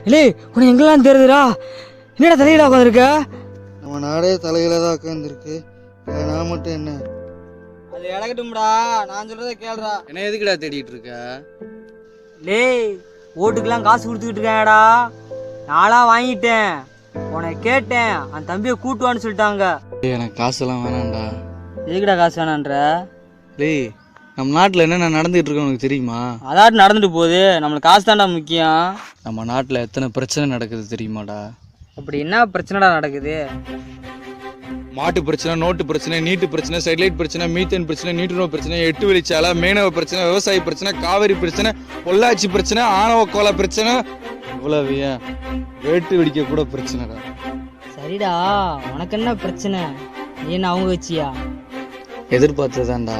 இல்லை உனக்கு எங்கெல்லாம் தெரியுதுடா? என்னடா தலையில உட்காந்துருக்க? நம்ம நாடே தலையில தான் உட்காந்துருக்கு, நான் மட்டும் என்ன? அது இழக்கட்டும்டா, நான் சொல்றதை கேளுடா. என்ன எதுக்குடா தேடிட்டு இருக்க? லே ஓட்டுக்கெல்லாம் காசு கொடுத்துக்கிட்டு இருக்கேன்டா. நாளாக வாங்கிட்டேன், உனக்கு கேட்டேன், அந்த தம்பியை கூட்டுவான்னு சொல்லிட்டாங்க. எனக்கு காசெல்லாம் வேணாம்டா. எதுக்குடா காசு வேணான்ற? டேய், நம்ம நாட்டில் என்னென்ன நடந்துகிட்டு இருக்கு உனக்கு தெரியுமா? அதாட்டு நடந்துட்டு போகுது, நம்மளுக்கு காசு தான்டா முக்கியம். நம்ம நாட்டில் எத்தனை பிரச்சனை நடக்குது தெரியுமாடா? அப்படி என்ன பிரச்சனைடா நடக்குது? மாட்டு பிரச்சனை, நோட்டு பிரச்சனை, நீட்டு பிரச்சனை, சைட்லைட் பிரச்சனை, மீத்தேன் பிரச்சனை, நீட்டுணவு பிரச்சனை, 8 வழிச்சாலை, மீனவ பிரச்சனை, விவசாய பிரச்சனை, காவிரி பிரச்சனை, பொள்ளாச்சி பிரச்சனை, ஆணவ கோல பிரச்சனை, இவ்வளவு ஏன் வேட்டு வெடிக்க கூட பிரச்சனைடா. சரிடா, உனக்கு என்ன பிரச்சனை? நீ என்ன அவங்க வச்சியா? எதிர்பார்த்ததான்டா.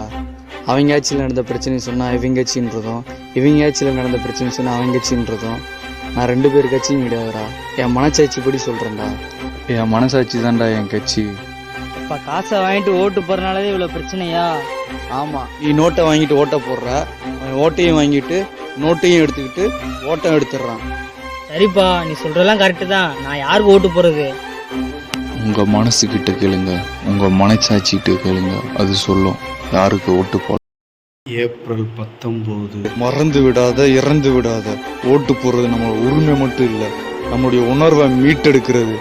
அவங்க ஆட்சியில் நடந்த பிரச்சனை சொன்னால் இவங்க கட்சின்றதும், இவங்க ஆட்சியில் நடந்த பிரச்சனை சொன்னால் அவங்க கட்சின்றதும். நான் 2 பேர் கட்சியும் கிடையாதுடா. என் மனசாட்சி படி சொல்கிறேன்டா. என் மனசாட்சி தான்டா என் கட்சி. இப்போ காசை வாங்கிட்டு ஓட்டு போகிறனாலே இவ்வளோ பிரச்சனையா? ஆமாம், நீ நோட்டை வாங்கிட்டு ஓட்டை போடுற, அவன் ஓட்டையும் வாங்கிட்டு நோட்டையும் எடுத்துக்கிட்டு ஓட்டம் எடுத்துடுறான். சரிப்பா, நீ சொல்கிறதெல்லாம் கரெக்டு தான். நான் யாருக்கு ஓட்டு போகிறது? உங்கள் மனசுக்கிட்ட கேளுங்க, உங்கள் மனசாட்சிக்கிட்ட கேளுங்க, அது சொல்லும் யாருக்கு ஓட்டு போட. ஏப்ரல் 19 மறந்து விடாத, இறந்து விடாத. ஓட்டு போடுறது நம்ம உரிமை மட்டும் இல்லை, நம்முடைய உணர்வை மீட்டெடுக்கிறது.